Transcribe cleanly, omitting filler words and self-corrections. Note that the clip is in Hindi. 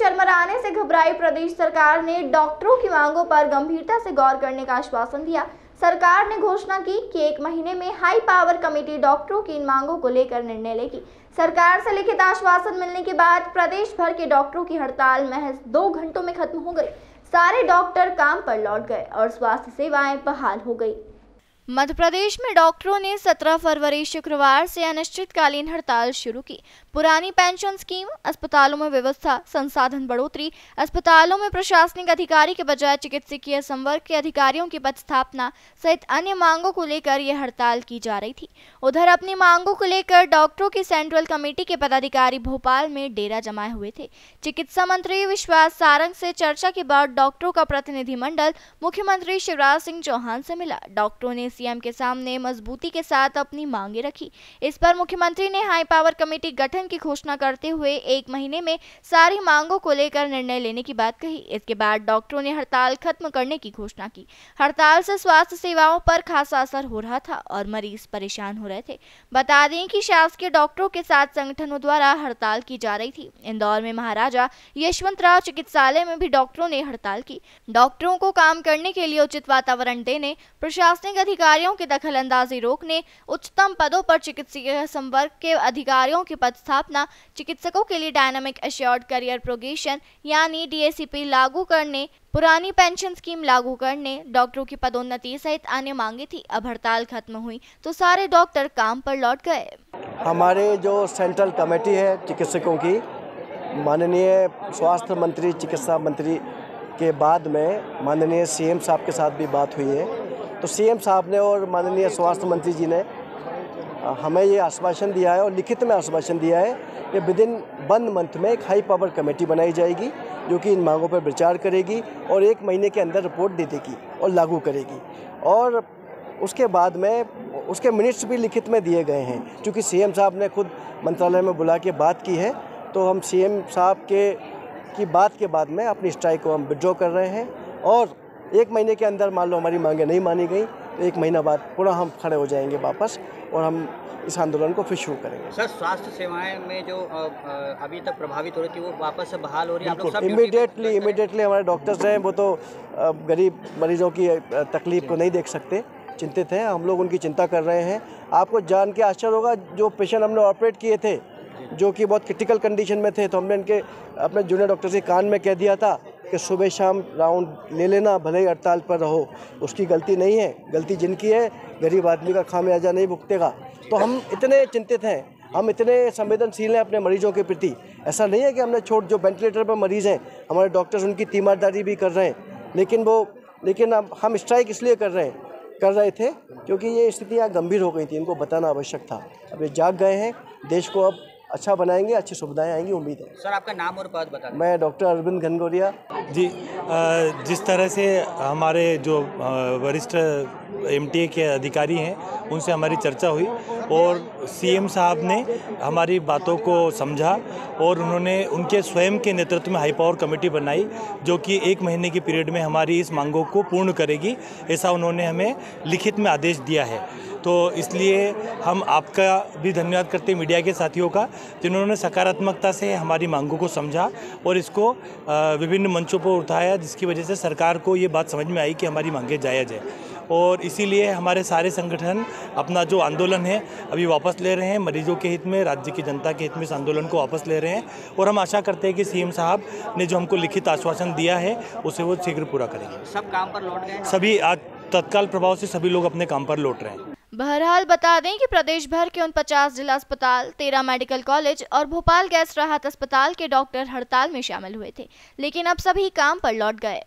चरमराने से घबराई प्रदेश सरकार ने डॉक्टरों की मांगों पर गंभीरता से गौर करने का आश्वासन दिया। सरकार ने घोषणा की कि 1 महीने में हाई पावर कमेटी डॉक्टरों की इन मांगों को लेकर निर्णय लेगी। सरकार से लिखित आश्वासन मिलने के बाद प्रदेश भर के डॉक्टरों की हड़ताल महज 2 घंटों में खत्म हो गई। सारे डॉक्टर काम पर लौट गए और स्वास्थ्य सेवाएं बहाल हो गई। मध्य प्रदेश में डॉक्टरों ने 17 फरवरी शुक्रवार से अनिश्चितकालीन हड़ताल शुरू की। पुरानी पेंशन स्कीम, अस्पतालों में व्यवस्था, संसाधन बढ़ोतरी, अस्पतालों में प्रशासनिक अधिकारी के बजाय चिकित्सकीय संवर्ग के अधिकारियों की पदस्थापना सहित अन्य मांगों को लेकर यह हड़ताल की जा रही थी। उधर अपनी मांगों को लेकर डॉक्टरों की सेंट्रल कमेटी के पदाधिकारी भोपाल में डेरा जमाए हुए थे। चिकित्सा मंत्री विश्वास सारंग से चर्चा के बाद डॉक्टरों का प्रतिनिधिमंडल मुख्यमंत्री शिवराज सिंह चौहान से मिला। डॉक्टरों ने सीएम के सामने मजबूती के साथ अपनी मांगे रखी। इस पर मुख्यमंत्री ने हाई पावर कमेटी गठन की घोषणा करते हुए 1 महीने में सारी मांगों को लेकर निर्णय लेने की बात कही। इसके बाद डॉक्टरों ने हड़ताल खत्म करने की घोषणा की। हड़ताल से स्वास्थ्य सेवाओं पर खासा असर हो रहा था और मरीज परेशान हो रहे थे। बता दें कि शासकीय डॉक्टरों के साथ संगठनों द्वारा हड़ताल की जा रही थी। इंदौर में महाराजा यशवंतराव चिकित्सालय में भी डॉक्टरों ने हड़ताल की। डॉक्टरों को काम करने के लिए उचित वातावरण देने, प्रशासनिक अधिकारियों की दखलंदाजी रोकने, उच्चतम पदों पर चिकित्सकीय संवर्ग के अधिकारियों की पदस्थापना, चिकित्सकों के लिए डायनामिक एश्योर्ड करियर प्रोग्रेशन यानी DACP लागू करने, पुरानी पेंशन स्कीम लागू करने, डॉक्टरों की पदोन्नति सहित अन्य मांगे थी। अब हड़ताल खत्म हुई तो सारे डॉक्टर काम पर लौट गए। हमारे जो सेंट्रल कमेटी है चिकित्सकों की, माननीय स्वास्थ्य मंत्री, चिकित्सा मंत्री के बाद में माननीय CM साहब के साथ भी बात हुई है। तो CM साहब ने और माननीय स्वास्थ्य मंत्री जी ने हमें ये आश्वासन दिया है और लिखित में आश्वासन दिया है कि विदिन 1 मंथ में एक हाई पावर कमेटी बनाई जाएगी जो कि इन मांगों पर विचार करेगी और 1 महीने के अंदर रिपोर्ट दे देगी और लागू करेगी। और उसके बाद में उसके मिनट्स भी लिखित में दिए गए हैं। क्योंकि CM साहब ने खुद मंत्रालय में बुला के बात की है, तो हम CM साहब की बात के बाद में अपनी स्ट्राइक को हम विड्रॉ कर रहे हैं और 1 महीने के अंदर मान लो हमारी मांगें नहीं मानी गई तो 1 महीना बाद पुनः हम खड़े हो जाएंगे वापस और हम इस आंदोलन को फिर शुरू करेंगे। सर, स्वास्थ्य सेवाएं में जो अभी तक प्रभावित हो रही थी वो वापस से बहाल हो रही है? बिल्कुल, इमीडिएटली हमारे डॉक्टर्स हैं वो तो गरीब मरीजों की तकलीफ को नहीं देख सकते, चिंतित हैं। हम लोग उनकी चिंता कर रहे हैं। आपको जान के आश्चर्य होगा, जो पेशेंट हमने ऑपरेट किए थे जो कि बहुत क्रिटिकल कंडीशन में थे, तो हमने इनके अपने जूनियर डॉक्टर के कान में कह दिया था कि सुबह शाम राउंड ले लेना, भले ही हड़ताल पर रहो। उसकी गलती नहीं है, गलती जिनकी है, गरीब आदमी का खामियाजा नहीं भुगतेगा। तो हम इतने चिंतित हैं, हम इतने संवेदनशील हैं अपने मरीजों के प्रति। ऐसा नहीं है कि हमने जो वेंटिलेटर पर मरीज़ हैं, हमारे डॉक्टर्स उनकी तीमारदारी भी कर रहे हैं, लेकिन अब हम स्ट्राइक इसलिए कर रहे थे क्योंकि ये स्थितियाँ गंभीर हो गई थी, इनको बताना आवश्यक था। अब ये जाग गए हैं, देश को अब अच्छा बनाएंगे, अच्छी सुविधाएं आएंगी, उम्मीद है। सर, आपका नाम और पद बता दें। मैं डॉक्टर अरविंद घनघोरिया जी। जिस तरह से हमारे जो वरिष्ठ MTA के अधिकारी हैं उनसे हमारी चर्चा हुई और CM साहब ने हमारी बातों को समझा और उन्होंने उनके स्वयं के नेतृत्व में हाई पावर कमेटी बनाई जो कि 1 महीने की पीरियड में हमारी इस मांगों को पूर्ण करेगी, ऐसा उन्होंने हमें लिखित में आदेश दिया है। तो इसलिए हम आपका भी धन्यवाद करते हैं, मीडिया के साथियों का, जिन्होंने सकारात्मकता से हमारी मांगों को समझा और इसको विभिन्न मंचों पर उठाया, जिसकी वजह से सरकार को ये बात समझ में आई कि हमारी मांगें जायज़ है। और इसीलिए हमारे सारे संगठन अपना जो आंदोलन है अभी वापस ले रहे हैं, मरीजों के हित में, राज्य की जनता के हित में इस आंदोलन को वापस ले रहे हैं और हम आशा करते हैं कि CM साहब ने जो हमको लिखित आश्वासन दिया है उसे वो शीघ्र पूरा करेंगे। सब काम पर लौट गए? सभी आज तत्काल प्रभाव से सभी लोग अपने काम पर लौट रहे हैं। बहरहाल बता दें कि प्रदेश भर के 49 जिला अस्पताल, 13 मेडिकल कॉलेज और भोपाल गैस राहत अस्पताल के डॉक्टर हड़ताल में शामिल हुए थे, लेकिन अब सभी काम पर लौट गए।